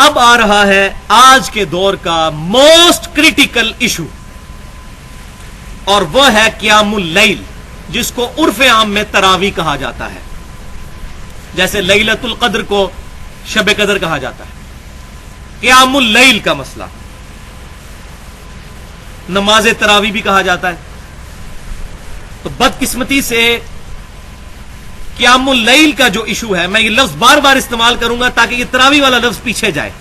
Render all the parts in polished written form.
اب آ رہا ہے آج کے دور کا موسٹ کریٹیکل ایشو، اور وہ ہے قیام اللیل، جس کو عرف عام میں تراویح کہا جاتا ہے، جیسے لیلۃ القدر کو شب قدر کہا جاتا ہے۔ قیام اللیل کا مسئلہ نماز تراویح بھی کہا جاتا ہے۔ تو بدقسمتی سے قیام اللیل کا جو ایشو ہے، میں یہ لفظ بار بار استعمال کروں گا تاکہ یہ تراویح والا لفظ پیچھے جائے،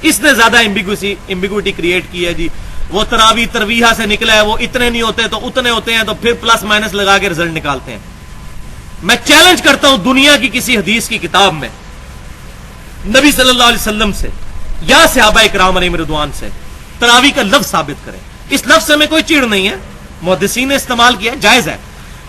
اس نے زیادہ ایمبیگوٹی کریٹ کی ہے جی، وہ تراویح ترویحہ سے نکلا ہے، وہ اتنے نہیں ہوتے تو اتنے ہوتے ہیں، تو پھر پلس مائنس لگا کے رزلٹ نکالتے ہیں۔ میں چیلنج کرتا ہوں دنیا کی کسی حدیث کی کتاب میں نبی صلی اللہ علیہ وسلم سے یا صحابہ اکرام علیہم رضوان سے تراویح کا لفظ ثابت کریں۔ اس لفظ سے میں کوئی چیڑ نہیں ہے، محدثین نے استعمال کیا، جائز ہے،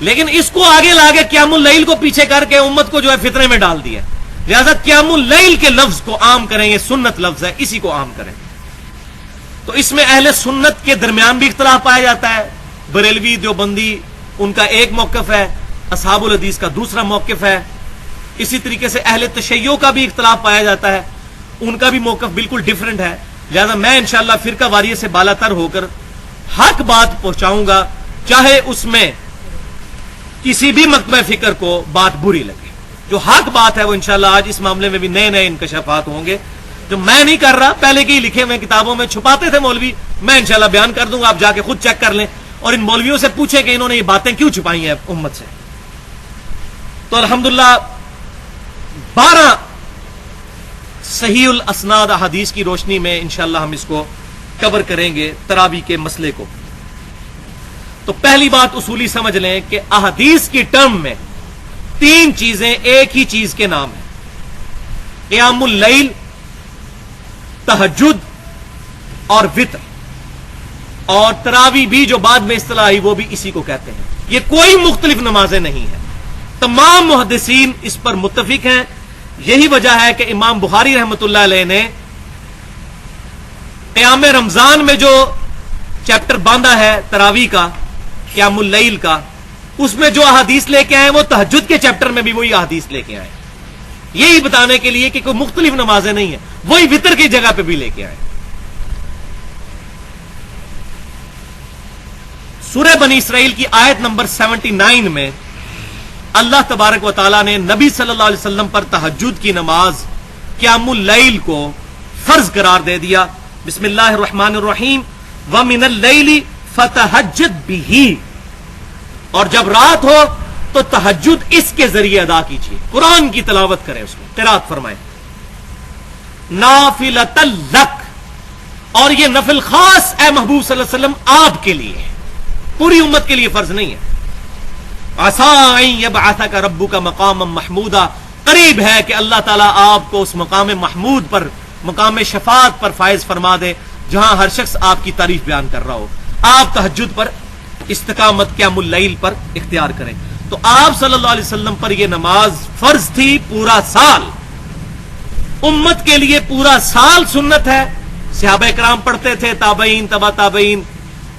لیکن اس کو آگے لا کے قیام اللیل کو پیچھے کر کے امت کو جو ہے فتنے میں ڈال دیا۔ لہذا قیام اللیل کے لفظ کو عام کریں، یہ سنت لفظ ہے، اسی کو عام کریں۔ تو اس میں اہل سنت کے درمیان بھی اختلاف پایا جاتا ہے، بریلوی دیوبندی ان کا ایک موقف ہے، اصحاب الحدیث کا دوسرا موقف ہے، اسی طریقے سے اہل تشیع کا بھی اختلاف پایا جاتا ہے، ان کا بھی موقف بالکل ڈیفرنٹ ہے۔ لہذا میں انشاءاللہ فرقہ واریت سے بالا تر ہو کر حق بات پہنچاؤں گا، چاہے اس میں کسی بھی مکتبہ فکر کو بات بری لگے۔ جو حق بات ہے وہ انشاءاللہ آج اس معاملے میں بھی نئے نئے انکشافات ہوں گے، جو میں نہیں کر رہا، پہلے کے ہی لکھے ہوئے کتابوں میں چھپاتے تھے مولوی، میں انشاءاللہ بیان کر دوں گا، آپ جا کے خود چیک کر لیں اور ان مولویوں سے پوچھیں کہ انہوں نے یہ باتیں کیوں چھپائی ہیں امت سے۔ تو الحمدللہ 12 صحیح الاسناد احادیث کی روشنی میں انشاءاللہ ہم اس کو کور کریں گے تراویح کے مسئلے کو۔ تو پہلی بات اصولی سمجھ لیں کہ احادیث کی ٹرم میں 3 چیزیں ایک ہی چیز کے نام ہیں: قیام اللیل، تہجد اور وتر، اور تراویح بھی جو بعد میں اصطلاح آئی وہ بھی اسی کو کہتے ہیں۔ یہ کوئی مختلف نمازیں نہیں ہیں، تمام محدثین اس پر متفق ہیں۔ یہی وجہ ہے کہ امام بخاری رحمۃ اللہ علیہ نے قیام رمضان میں جو چیپٹر باندھا ہے تراویح کا، قیام اللیل کا، اس میں جو احادیث لے کے آئے وہ تہجد کے چیپٹر میں بھی وہی احادیث لے کے آئے، یہی بتانے کے لیے کہ کوئی مختلف نمازیں نہیں ہیں، وہی وتر کی جگہ پہ بھی لے کے آئے۔ سورہ بنی اسرائیل کی آیت نمبر 79 میں اللہ تبارک و تعالیٰ نے نبی صلی اللہ علیہ وسلم پر تہجد کی نماز قیام اللیل کو فرض قرار دے دیا۔ بسم اللہ الرحمن الرحیم، وَمِنَ اللَّيْلِ فَتَہَجَّدْ بِهِ، اور جب رات ہو تو تہجد اس کے ذریعے ادا کیجیے، قرآن کی تلاوت کریں، اس کو قرات فرمائیں۔ نافلۃ لک، اور یہ نفل خاص اے محبوب صلی اللہ علیہ وسلم آپ کے لیے ہے، پوری امت کے لیے فرض نہیں ہے۔ عَسَىٰ أَن يَبْعَثَكَ رَبُّكَ مَقَامًا مَحْمُودًا، قریب ہے کہ اللہ تعالیٰ آپ کو اس مقام محمود پر، مقام شفاعت پر فائز فرما دے جہاں ہر شخص آپ کی تعریف بیان کر رہا ہو۔ آپ تہجد پر استقامت قیام اللیل پر اختیار کریں۔ تو آپ صلی اللہ علیہ وسلم پر یہ نماز فرض تھی پورا سال، امت کے لیے پورا سال سنت ہے۔ صحابہ کرام پڑھتے تھے، تابعین، تبع تابعین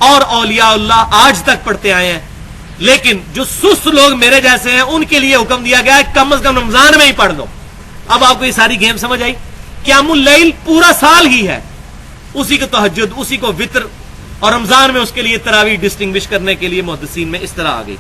اور اولیاء اللہ آج تک پڑھتے آئے ہیں، لیکن جو سست لوگ میرے جیسے ہیں ان کے لیے حکم دیا گیا ہے کم از کم رمضان میں ہی پڑھ لو۔ اب آپ کو یہ ساری گیم سمجھ آئی؟ قیام اللیل پورا سال ہی ہے، اسی کو تہجد، اسی کو وتر، اور رمضان میں اس کے لیے تراویح ڈسٹنگوش کرنے کے لیے محدثین میں اس طرح آ گئی۔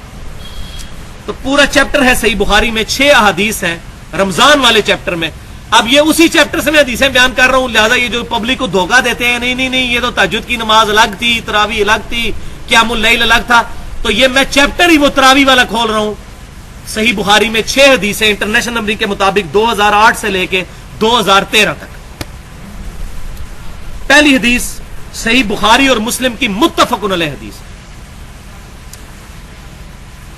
تو پورا چیپٹر ہے صحیح بخاری میں، 6 احادیث ہیں رمضان والے چیپٹر میں۔ اب یہ اسی چیپٹر سے میں حدیثیں بیان کر رہا ہوں، لہذا یہ جو پبلک کو دھوکہ دیتے ہیں نہیں نہیں نہیں یہ تو تہجد کی نماز الگ تھی، تراویح الگ تھی، قیام اللیل الگ تھا، تو یہ میں چیپٹر ہی وہ تراویح والا کھول رہا ہوں۔ صحیح بخاری میں 6 حدیثیں انٹرنیشنل نمبر کے مطابق 2008 سے لے کے 2013 تک۔ پہلی حدیث صحیح بخاری اور مسلم کی متفق علیہ حدیث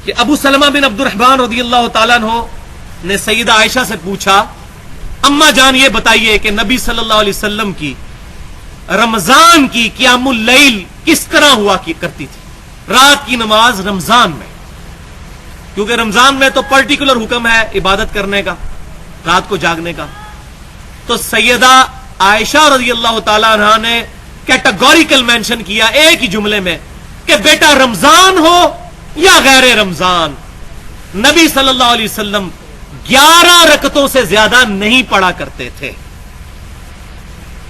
کہ ابو سلمہ بن عبد الرحمن رضی اللہ تعالیٰ عنہ نے سیدہ عائشہ سے پوچھا، اما جان یہ بتائیے کہ نبی صلی اللہ علیہ وسلم کی رمضان کی قیام اللیل کس طرح ہوا کرتی تھی، رات کی نماز رمضان میں، کیونکہ رمضان میں تو پرٹیکولر حکم ہے عبادت کرنے کا، رات کو جاگنے کا۔ تو سیدہ عائشہ رضی اللہ تعالیٰ عنہ نے کیٹاگوریکل مینشن کیا ایک ہی جملے میں کہ بیٹا رمضان ہو یا غیر رمضان، نبی صلی اللہ علیہ وسلم 11 رکعتوں سے زیادہ نہیں پڑھا کرتے تھے۔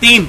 3,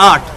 8।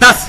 10,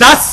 10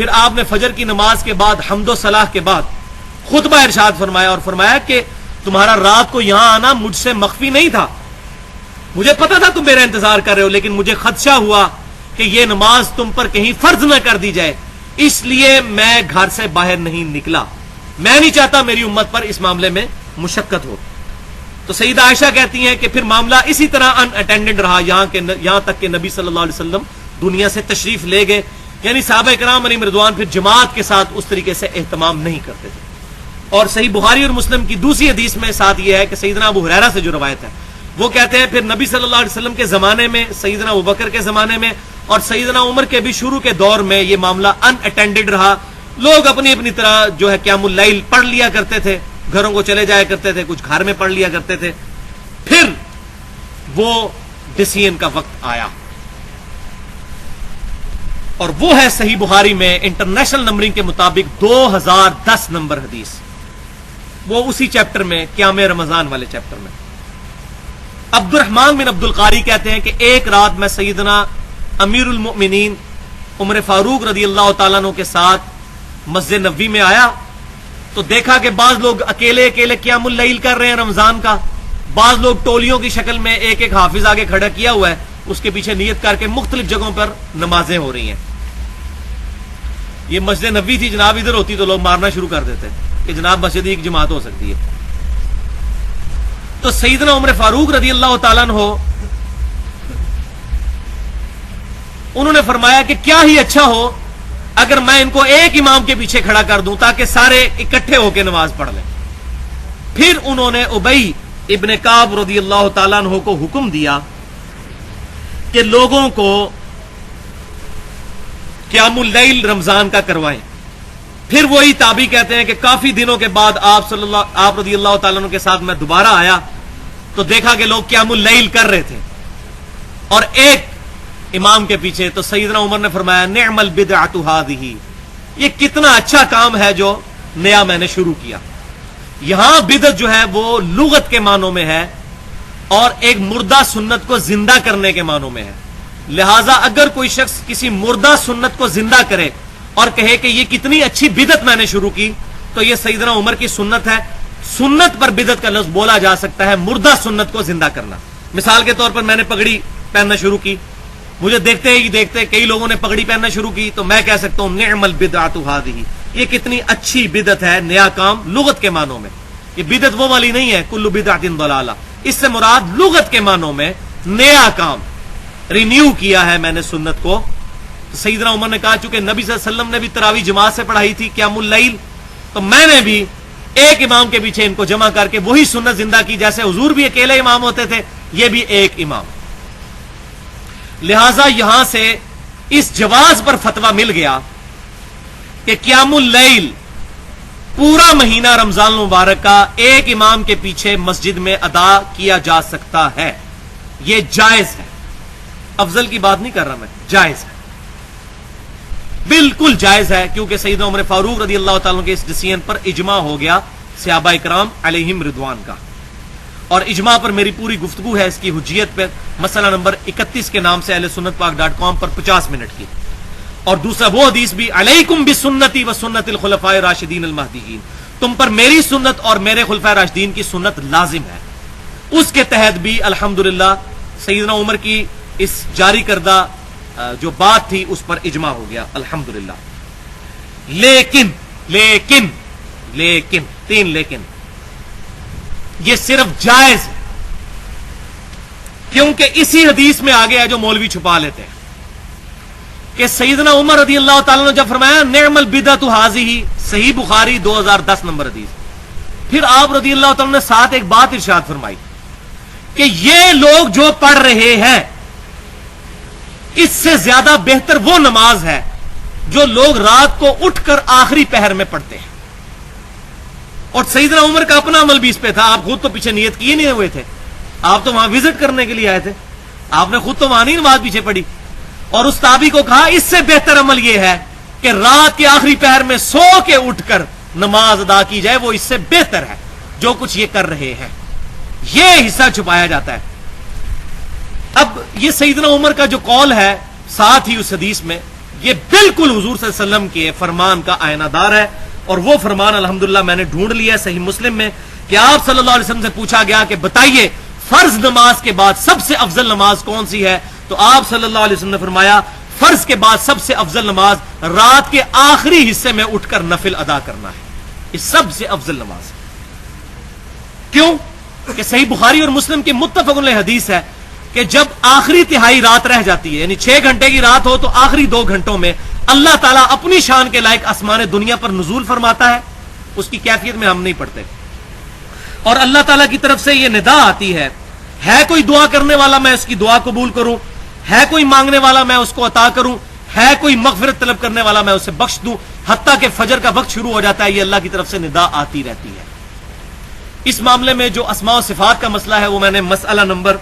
پھر آپ نے فجر کی نماز کے بعد حمد و صلاح کے بعد خطبہ ارشاد فرمایا اور فرمایا کہ تمہارا رات کو یہاں آنا مجھ سے مخفی نہیں تھا، مجھے پتا تھا تم میرا انتظار کر رہے ہو، لیکن مجھے خدشہ ہوا کہ یہ نماز تم پر کہیں فرض نہ کر دی جائے، اس لیے میں گھر سے باہر نہیں نکلا، میں نہیں چاہتا میری امت پر اس معاملے میں مشقت ہو۔ تو سیدہ عائشہ کہتی ہیں کہ پھر معاملہ اسی طرح ان اٹینڈنڈ رہا یہاں تک کہ نبی صلی اللہ علیہ وسلم دنیا سے تشریف لے گئے، یعنی صحابہ کرام علیہم رضوان پھر جماعت کے ساتھ اس طریقے سے اہتمام نہیں کرتے تھے۔ اور صحیح بخاری اور مسلم کی دوسری حدیث میں ساتھ یہ ہے کہ سیدنا ابو ہریرہ سے جو روایت ہے وہ کہتے ہیں پھر نبی صلی اللہ علیہ وسلم کے زمانے میں، سیدنا ابوبکر کے زمانے میں اور سیدنا عمر کے بھی شروع کے دور میں یہ معاملہ ان اٹینڈڈ رہا، لوگ اپنی اپنی طرح جو ہے قیام اللیل پڑھ لیا کرتے تھے، گھروں کو چلے جایا کرتے تھے، کچھ گھر میں پڑھ لیا کرتے تھے۔ پھر وہ ڈسیزن کا وقت آیا اور وہ ہے صحیح بخاری میں انٹرنیشنل نمبرنگ کے مطابق 2010 نمبر حدیث، وہ اسی چیپٹر میں قیام رمضان والے چیپٹر میں۔ عبد الرحمن بن عبد القاری کہتے ہیں کہ ایک رات میں سیدنا امیر المؤمنین عمر فاروق رضی اللہ تعالیٰ عنہ کے ساتھ مسجد نبوی میں آیا تو دیکھا کہ بعض لوگ اکیلے اکیلے قیام اللیل کر رہے ہیں رمضان کا، بعض لوگ ٹولیوں کی شکل میں ایک ایک حافظ آگے کھڑا کیا ہوا ہے، اس کے پیچھے نیت کر کے مختلف جگہوں پر نمازیں ہو رہی ہیں۔ یہ مسجد نبوی تھی جناب، ادھر ہوتی تو لوگ مارنا شروع کر دیتے کہ جناب مسجد ایک جماعت ہو سکتی ہے۔ تو سیدنا عمر فاروق رضی اللہ تعالیٰ عنہ انہوں نے فرمایا کہ کیا ہی اچھا ہو اگر میں ان کو ایک امام کے پیچھے کھڑا کر دوں تاکہ سارے اکٹھے ہو کے نماز پڑھ لیں۔ پھر انہوں نے ابی ابن کعب رضی اللہ تعالیٰ عنہ کو حکم دیا کہ لوگوں کو قیام اللیل رمضان کا کروائیں۔ پھر وہی تابعی کہتے ہیں کہ کافی دنوں کے بعد آپ رضی اللہ تعالیٰ عنہ کے ساتھ میں دوبارہ آیا تو دیکھا کہ لوگ قیام اللیل کر رہے تھے اور ایک امام کے پیچھے، تو سیدنا عمر نے فرمایا نعم البدعۃ ھذہ، یہ کتنا اچھا کام ہے جو نیا میں نے شروع کیا۔ یہاں بدعت جو ہے وہ لغت کے معنوں میں ہے اور ایک مردہ سنت کو زندہ کرنے کے معنوں میں ہے، لہٰذا اگر کوئی شخص کسی مردہ سنت کو زندہ کرے اور کہے کہ یہ کتنی اچھی بدعت میں نے شروع کی، تو یہ سیدنا عمر کی سنت ہے۔ سنت پر بدعت کا لفظ بولا جا سکتا ہے مردہ سنت کو زندہ کرنا۔ مثال کے طور پر میں نے پگڑی پہننا شروع کی، مجھے دیکھتے ہی دیکھتے کئی لوگوں نے پگڑی پہننا شروع کی، تو میں کہہ سکتا ہوں نعم البدعۃ ھذہ، یہ کتنی اچھی بدعت ہے، نیا کام لغت کے معنوں میں۔ یہ بدعت وہ والی نہیں ہے کل بدعۃ ضلالہ، اس سے مراد لغت کے معنوں میں نیا کام، رینیو کیا ہے میں نے سنت کو۔ سیدنا عمر نے کہا چونکہ نبی صلی اللہ علیہ وسلم نے بھی تراویح جماعت سے پڑھائی تھی قیام اللیل، تو میں نے بھی ایک امام کے پیچھے ان کو جمع کر کے وہی سنت زندہ کی، جیسے حضور بھی اکیلے امام ہوتے تھے، یہ بھی ایک امام۔ لہذا یہاں سے اس جواز پر فتویٰ مل گیا کہ قیام اللیل پورا مہینہ رمضان المبارک کا ایک امام کے پیچھے مسجد میں ادا کیا جا سکتا ہے، یہ جائز ہے، افضل کی بات نہیں کر رہا میں، جائز ہے، بالکل جائز ہے، کیونکہ سیدنا عمر فاروق رضی اللہ تعالیٰ کے اس ڈیسیژن پر اجماع ہو گیا صحابہ کرام علیہم رضوان کا، اور اجماع پر میری پوری گفتگو ہے اس کی حجیت پہ، مسئلہ نمبر 31 کے نام سے اہل سنت پاک .com پر 50 منٹ کی۔ اور دوسرا وہ حدیث بھی علیکم بسنتی و سنت الخلفاء الراشدین المہدیین، تم پر میری سنت اور میرے خلفاء راشدین کی سنت لازم ہے، اس کے تحت بھی الحمدللہ سیدنا عمر کی اس جاری کردہ جو بات تھی اس پر اجماع ہو گیا الحمدللہ۔ لیکن 3 لیکن، یہ صرف جائز ہے، کیونکہ اسی حدیث میں آگے ہے جو مولوی چھپا لیتے ہیں کہ سیدنا عمر رضی اللہ تعالیٰ نے جب فرمایا نعم البدعۃ ھذہ، صحیح بخاری 2010 نمبر حدیث، پھر آپ رضی اللہ تعالیٰ نے ساتھ ایک بات ارشاد فرمائی کہ یہ لوگ جو پڑھ رہے ہیں اس سے زیادہ بہتر وہ نماز ہے جو لوگ رات کو اٹھ کر آخری پہر میں پڑھتے ہیں۔ اور سیدنا عمر کا اپنا عمل بھی اس پہ تھا، آپ خود تو پیچھے نیت کیے نہیں ہوئے تھے، آپ تو وہاں وزٹ کرنے کے لیے آئے تھے، آپ نے خود تو وہاں نہیں نماز پیچھے پڑھی، اور اس تابعی کو کہا اس سے بہتر عمل یہ ہے کہ رات کے آخری پہر میں سو کے اٹھ کر نماز ادا کی جائے، وہ اس سے بہتر ہے جو کچھ یہ کر رہے ہیں۔ یہ حصہ چھپایا جاتا ہے۔ اب یہ سیدنا عمر کا جو قول ہے ساتھ ہی اس حدیث میں یہ بالکل حضور صلی اللہ علیہ وسلم کے فرمان کا آئینہ دار ہے. اور وہ فرمان الحمدللہ میں نے ڈھونڈ لیا ہے صحیح مسلم میں کہ آپ صلی اللہ علیہ وسلم سے پوچھا گیا کہ بتائیے فرض نماز کے بعد سب سے افضل نماز کون سی ہے؟ تو آپ صلی اللہ علیہ وسلم نے فرمایا فرض کے بعد سب سے افضل نماز رات کے آخری حصے میں اٹھ کر نفل ادا کرنا ہے. یہ سب سے افضل نماز ہے. کیوں کہ صحیح بخاری اور مسلم کی متفق علیہ حدیث ہے کہ جب آخری تہائی رات رہ جاتی ہے، یعنی 6 گھنٹے کی رات ہو تو آخری 2 گھنٹوں میں اللہ تعالیٰ اپنی شان کے لائق آسمان دنیا پر نزول فرماتا ہے. اس کی کیفیت میں ہم نہیں پڑھتے. اور اللہ تعالیٰ کی طرف سے یہ ندا آتی ہے کوئی دعا کرنے والا میں اس کی دعا قبول کروں، ہے کوئی مانگنے والا میں اس کو عطا کروں، ہے کوئی مغفرت طلب کرنے والا میں اسے بخش دوں. حتیٰ کہ فجر کا وقت شروع ہو جاتا ہے یہ اللہ کی طرف سے ندا آتی رہتی ہے. اس معاملے میں جو اسماء و صفات کا مسئلہ ہے وہ میں نے مسئلہ نمبر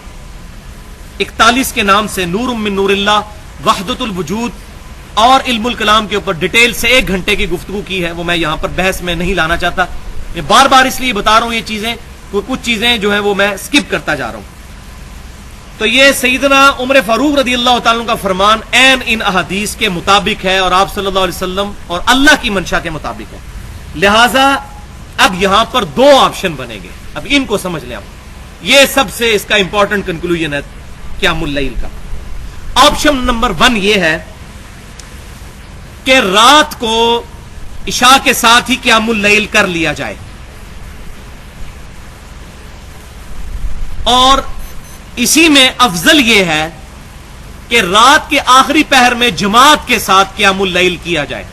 41 کے نام سے نور من نور اللہ، وحدت الوجود اور علم الکلام کے اوپر ڈیٹیل سے 1 گھنٹے کی گفتگو کی ہے. وہ میں یہاں پر بحث میں نہیں لانا چاہتا. میں بار بار اس لیے بتا رہا ہوں یہ چیزیں، کچھ چیزیں جو ہیں وہ میں سکپ کرتا جا رہا ہوں. تو یہ سیدنا عمر فاروق رضی اللہ تعالیٰ کا فرمان عین ان احادیث کے مطابق ہے اور آپ صلی اللہ علیہ وسلم اور اللہ کی منشا کے مطابق ہے. لہذا اب یہاں پر 2 آپشن بنے گے. اب ان کو سمجھ لیں. اب یہ سب سے اس کا امپورٹنٹ کنکلوژن ہے قیام اللیل کا. آپشن نمبر 1 یہ ہے کہ رات کو عشاء کے ساتھ ہی قیام اللیل کر لیا جائے، اور اسی میں افضل یہ ہے کہ رات کے آخری پہر میں جماعت کے ساتھ قیام اللیل کیا جائے.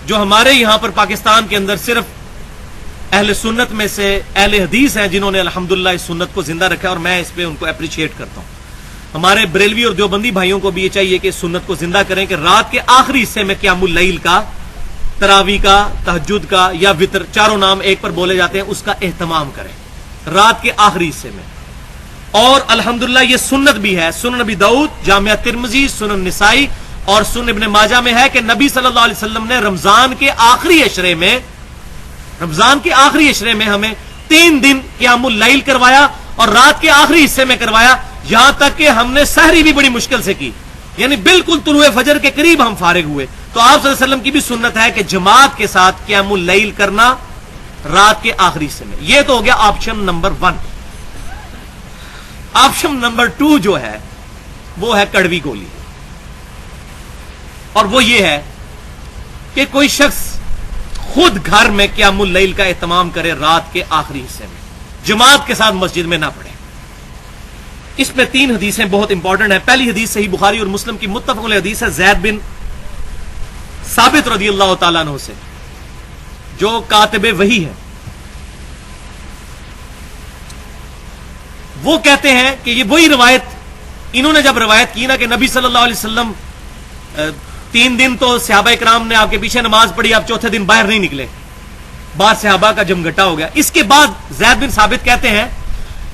جو ہمارے یہاں پر پاکستان کے اندر صرف اہل سنت میں سے اہل حدیث ہیں جنہوں نے الحمدللہ اس سنت کو زندہ رکھا ہے، اور میں اس پہ ان کو اپریشیٹ کرتا ہوں. ہمارے بریلوی اور دیوبندی بھائیوں کو بھی یہ چاہیے کہ اس سنت کو زندہ کریں کہ رات کے آخری حصے میں قیام اللیل کا، تراویح کا، تہجد کا یا وتر، چاروں نام ایک پر بولے جاتے ہیں، اس کا اہتمام کریں رات کے آخری حصے میں. اور الحمدللہ یہ سنت بھی ہے. سنن نبی داؤد، جامعہ ترمذی، سنن نسائی اور سنن ابن ماجہ میں ہے کہ نبی صلی اللہ علیہ وسلم نے رمضان کے آخری عشرے میں ہمیں 3 دن قیام اللیل کروایا اور رات کے آخری حصے میں کروایا، یہاں تک کہ ہم نے سحری بھی بڑی مشکل سے کی، یعنی بالکل طلوع فجر کے قریب ہم فارغ ہوئے. تو آپ صلی اللہ علیہ وسلم کی بھی سنت ہے کہ جماعت کے ساتھ قیام اللیل کرنا رات کے آخری حصے میں. یہ تو ہو گیا آپشن نمبر 1. آپشن نمبر 2 جو ہے وہ ہے کڑوی گولی، اور وہ یہ ہے کہ کوئی شخص خود گھر میں قیام اللیل کا اہتمام کرے رات کے آخری حصے میں، جماعت کے ساتھ مسجد میں نہ پڑھے. اس میں 3 حدیثیں بہت امپورٹنٹ ہیں. پہلی حدیث صحیح بخاری اور مسلم کی متفق علیہ حدیث ہے زید بن ثابت رضی اللہ تعالیٰ عنہ سے، جو کاتب وحی ہے. وہ کہتے ہیں کہ یہ وہی روایت انہوں نے جب روایت کی نا کہ نبی صلی اللہ علیہ وسلم 3 دن تو صحابہ اکرام نے آپ کے پیچھے نماز پڑھی، آپ چوتھے دن باہر نہیں نکلے، بعد صحابہ کا جمگٹا ہو گیا. اس کے بعد زید بن ثابت کہتے ہیں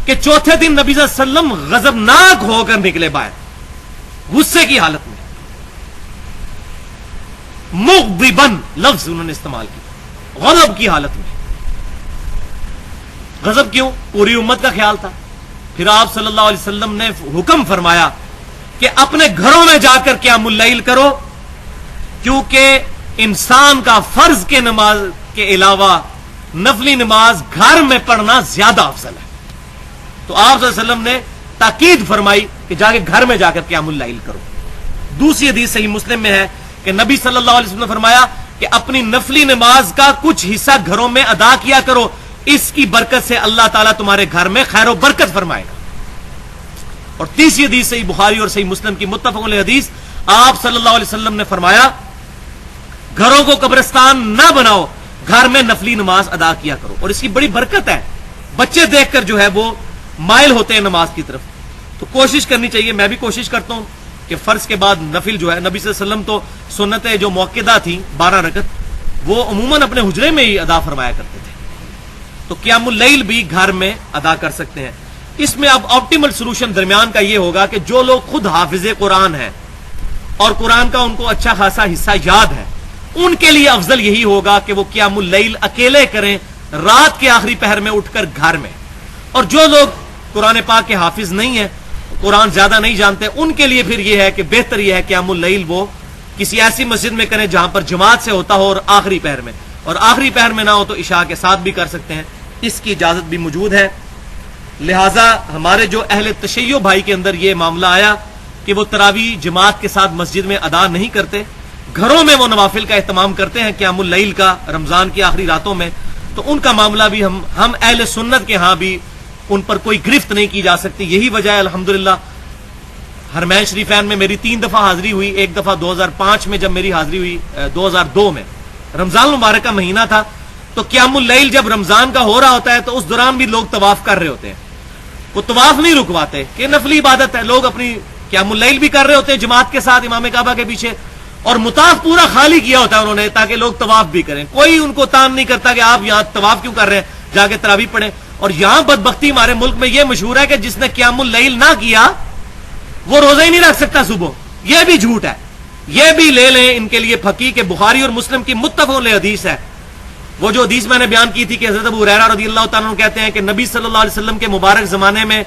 کہ چوتھے دن نبی صلی اللہ علیہ وسلم غضبناک ہو کر نکلے باہر، غصے کی حالت میں. مغضبن لفظ انہوں نے استعمال کیا، غضب کی حالت میں. غضب کیوں؟ پوری امت کا خیال تھا. پھر آپ صلی اللہ علیہ وسلم نے حکم فرمایا کہ اپنے گھروں میں جا کر قیام اللیل کرو، کیونکہ انسان کا فرض کے نماز کے علاوہ نفلی نماز گھر میں پڑھنا زیادہ افضل ہے. تو آپ صلی اللہ علیہ وسلم نے تاکید فرمائی کہ جا کے گھر میں جا کر قیام اللیل کرو. دوسری حدیث صحیح مسلم میں ہے کہ نبی صلی اللہ علیہ وسلم نے فرمایا کہ اپنی نفلی نماز کا کچھ حصہ گھروں میں ادا کیا کرو، اس کی برکت سے اللہ تعالیٰ تمہارے گھر میں خیر و برکت فرمائے گا. اور تیسری حدیث صحیح بخاری اور صحیح مسلم کی متفق علیہ حدیث، آپ صلی اللہ علیہ وسلم نے فرمایا گھروں کو قبرستان نہ بناؤ، گھر میں نفلی نماز ادا کیا کرو. اور اس کی بڑی برکت ہے. بچے دیکھ کر جو ہے وہ مائل ہوتے ہیں نماز کی طرف. تو کوشش کرنی چاہیے، میں بھی کوشش کرتا ہوں کہ فرض کے بعد نفل جو ہے، نبی صلی اللہ علیہ وسلم تو سنتیں جو موقعہ تھیں 12 رکعت وہ عموماً اپنے حجرے میں ہی ادا فرمایا کرتے تھے. تو قیام اللیل بھی گھر میں ادا کر سکتے ہیں. اس میں اب آپٹیمل سولوشن درمیان کا یہ ہوگا کہ جو لوگ خود حافظ قرآن ہیں اور قرآن کا ان کو اچھا خاصا حصہ یاد ہے، ان کے لیے افضل یہی ہوگا کہ وہ قیام اللیل اکیلے کریں رات کے آخری پہر میں اٹھ کر گھر میں. اور جو لوگ قرآن پاک کے حافظ نہیں ہیں، قرآن زیادہ نہیں جانتے، ان کے لیے پھر یہ ہے کہ بہتر یہ ہے قیام اللیل وہ کسی ایسی مسجد میں کریں جہاں پر جماعت سے ہوتا ہو اور آخری پہر میں، اور آخری پہر میں نہ ہو تو عشاء کے ساتھ بھی کر سکتے ہیں، اس کی اجازت بھی موجود ہے۔ لہٰذا ہمارے جو اہل تشیع بھائی کے اندر یہ معاملہ آیا کہ وہ تراویح جماعت کے ساتھ مسجد میں ادا نہیں کرتے، گھروں میں وہ نوافل کا اہتمام کرتے ہیں قیام اللیل کا رمضان کی آخری راتوں میں، تو ان کا معاملہ بھی ہم اہل سنت کے ہاں بھی ان پر کوئی گرفت نہیں کی جا سکتی۔ یہی وجہ ہے الحمدللہ حرمین شریفین میں میری 3 دفعہ حاضری ہوئی، ایک دفعہ 2005 میں جب میری حاضری ہوئی، 2002 میں رمضان المبارک کا مہینہ تھا، تو قیام اللیل جب رمضان کا ہو رہا ہوتا ہے تو اس دوران بھی لوگ طواف کر رہے ہوتے ہیں، وہ طواف نہیں رکواتے کہ نفلی عبادت ہے، لوگ اپنی قیام اللیل بھی کر رہے ہوتے ہیں جماعت کے ساتھ امام کعبہ کے پیچھے، اور مطاف پورا خالی کیا ہوتا ہے انہوں نے تاکہ لوگ طواف بھی کریں، کوئی ان کو تان نہیں کرتا کہ آپ یہاں طواف کیوں کر رہے ہیں، جا کے تراویح پڑھیں۔ اور یہاں بدبختی ہمارے ملک میں یہ مشہور ہے کہ جس نے قیام اللیل نہ کیا وہ روزہ ہی نہیں رکھ سکتا صبح، یہ بھی جھوٹ ہے، یہ بھی لے لیں ان کے لیے پھکی کہ بخاری اور مسلم کی متفق علیہ حدیث ہے۔ وہ جو حدیث میں نے بیان کی تھی کہ حضرت ابو ہریرہ رضی اللہ تعالیٰ عنہ کہتے ہیں کہ نبی صلی اللہ علیہ وسلم کے مبارک زمانے میں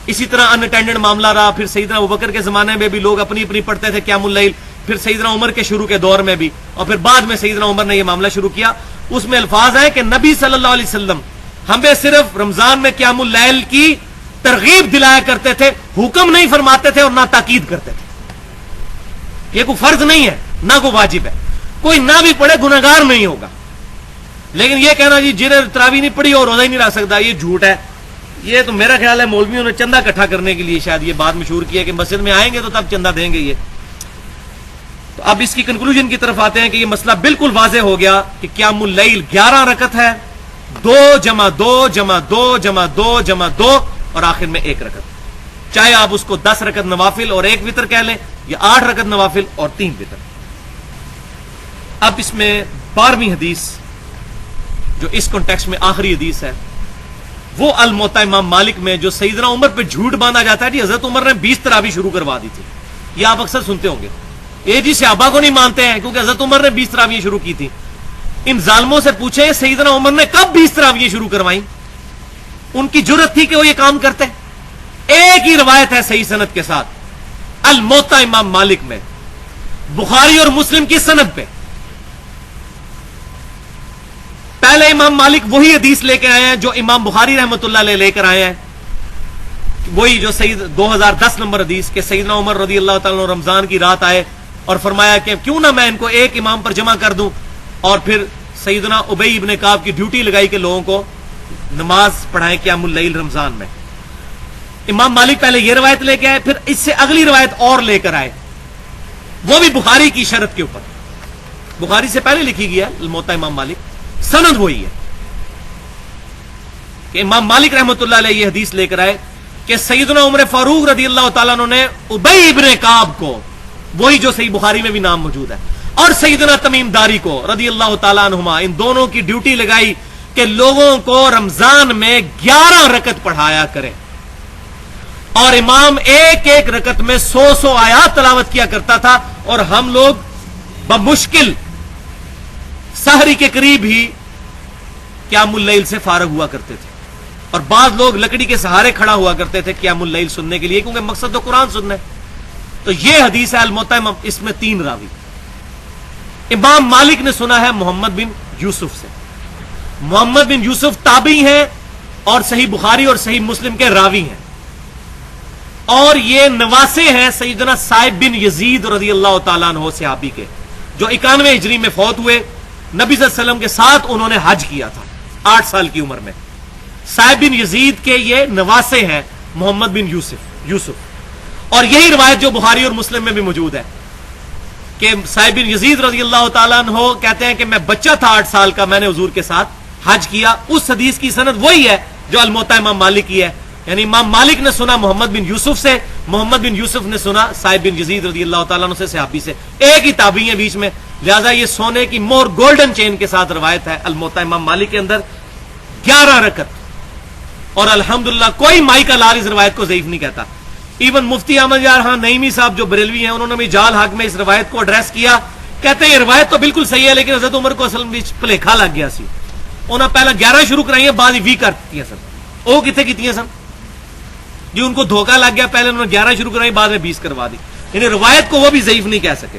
اسی طرح ان اٹینڈنٹ معاملہ رہا، پھر سیدنا ابوبکر کے زمانے میں بھی لوگ اپنی اپنی پڑھتے تھے قیام اللیل، پھر سیدنا عمر کے شروع کے دور میں بھی، اور پھر بعد میں سیدنا عمر نے یہ معاملہ شروع کیا۔ اس میں الفاظ ہیں کہ نبی صلی اللہ علیہ وسلم ہمیں صرف رمضان میں قیام اللیل کی ترغیب دلایا کرتے تھے، حکم نہیں فرماتے تھے اور نہ تاکید کرتے تھے۔ یہ کوئی فرض نہیں ہے نہ کوئی واجب ہے، کوئی نہ بھی پڑھے گناہگار نہیں ہوگا، لیکن یہ کہنا جی جنہیں تراویح نہیں پڑھی اور روزہ ہی نہیں رکھ سکتا، یہ جھوٹ ہے۔ یہ تو میرا خیال ہے مولویوں نے چندہ اکٹھا کرنے کے لیے شاید یہ بات مشہور کی ہے کہ مسجد میں آئیں گے تو تب چندہ دیں گے یہ۔ تو اب اس کی کنکلوژن کی طرف آتے ہیں کہ یہ مسئلہ بالکل واضح ہو گیا کہ قیام اللیل 11 رکعت ہے، 2 جمع 2 جمع 2 جمع 2 جمع 2 اور آخر میں 1 رکعت، چاہے آپ اس کو 10 رکعت نوافل اور 1 وتر کہہ لیں یا 8 رکعت نوافل اور 3 وتر۔ اب اس میں 12ویں حدیث جو اس کانٹیکسٹ میں آخری حدیث ہے وہ الموطا امام مالک میں جو سیدنا عمر پہ جھوٹ باندھا جاتا ہے کہ حضرت عمر نے 20 تراویح شروع کروا دی تھی، یہ آپ اکثر سنتے ہوں گے، یہ جی صحابہ کو نہیں مانتے ہیں کیونکہ حضرت عمر نے 20 تراویح شروع کی تھی۔ ان ظالموں سے پوچھیں سیدنا عمر نے کب 20 تراویح شروع کروائیں، ان کی جرت تھی کہ وہ یہ کام کرتے؟ ایک ہی روایت ہے صحیح سند کے ساتھ الموطا امام مالک میں، بخاری اور مسلم کی سند پہ۔ پہلے امام مالک وہی حدیث لے کے آئے ہیں جو امام بخاری رحمۃ اللہ علیہ لے کر آئے ہیں، وہی جو 2010 نمبر حدیث کہ سیدنا عمر رضی اللہ تعالیٰ عنہ رمضان کی رات آئے اور فرمایا کہ کیوں نہ میں ان کو ایک امام پر جمع کر دوں، اور پھر سیدنا ابی ابن کعب کی ڈیوٹی لگائی کہ لوگوں کو نماز پڑھائیں قیام اللیل رمضان میں۔ امام مالک پہلے یہ روایت لے کے آئے، پھر اس سے اگلی روایت اور لے کر آئے، وہ بھی بخاری کی شرط کے اوپر، بخاری سے پہلے لکھی گیا الموطا امام مالک، سند وہی ہے کہ امام مالک رحمۃ اللہ علیہ یہ حدیث لے کر آئے کہ سیدنا عمر فاروق رضی اللہ تعالیٰ عنہ نے ابی ابن کعب کو، وہی جو صحیح بخاری میں بھی نام موجود ہے، اور سیدنا تمیم داری کو رضی اللہ تعالیٰ عنہما، ان دونوں کی ڈیوٹی لگائی کہ لوگوں کو رمضان میں 11 رکعت پڑھایا کریں، اور امام ایک ایک رکعت میں 100 آیات تلاوت کیا کرتا تھا، اور ہم لوگ بمشکل سحری کے قریب ہی قیام اللیل سے فارغ ہوا کرتے تھے، اور بعض لوگ لکڑی کے سہارے کھڑا ہوا کرتے تھے قیام اللیل سننے کے لیے، کیونکہ مقصد تو قرآن سننا ہے۔ تو یہ حدیث ہے الموطا، اس میں 3 راوی۔ امام مالک نے سنا ہے محمد بن یوسف سے، محمد بن یوسف تابعی ہیں اور صحیح بخاری اور صحیح مسلم کے راوی ہیں، اور یہ نواسے ہیں سیدنا صائب بن یزید رضی اللہ تعالیٰ عنہ صحابی کے، جو 91 ہجری میں فوت ہوئے، نبی صلی اللہ علیہ وسلم کے ساتھ انہوں نے حج کیا تھا 8 سال کی عمر میں۔ صائب بن یزید کے یہ نواسے ہیں محمد بن یوسف، اور یہی روایت جو بخاری اور مسلم میں بھی موجود ہے کہ صائب بن یزید رضی اللہ تعالیٰ عنہ کہتے ہیں کہ میں بچہ تھا 8 سال کا، میں نے حضور کے ساتھ حج کیا۔ اس حدیث کی سند وہی ہے جو الموطا امام مالک کی ہے، یعنی امام مالک نے سنا محمد بن یوسف سے، محمد بن یوسف نے سنا صائب بن یزید رضی اللہ تعالیٰ عنہ سے، صحابی سے، ایک ہی تابعی ہیں بیچ میں، لہذا یہ سونے کی مور گولڈن چین کے ساتھ روایت ہے الموطا امام مالک کے اندر 11 رکعت، اور الحمدللہ کوئی مائی کا لال اس روایت کو ضعیف نہیں کہتا۔ ایون مفتی احمد یار خان نعیمی صاحب جو بریلوی ہیں، انہوں نے بھی جال حق میں اس روایت کو ایڈریس کیا، کہتے ہیں یہ روایت تو بالکل صحیح ہے، لیکن حضرت عمر کو اصل میں بھلیکھا لگ گیا سی، انہوں نے پہلا 11 شروع کرائی ہیں، بعد 20 کرتی ہیں سن، وہ کتنے کیتی ہیں سن جی، ان کو دھوکہ لگ گیا، پہلے انہوں نے 11 شروع کرائی، بعد میں 20 کروا دی، یعنی روایت کو وہ بھی ضعیف نہیں کہہ سکے۔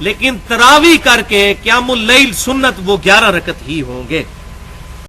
لیکن تراوی کر کے قیام اللیل سنت وہ 11 رکعت ہی ہوں گے.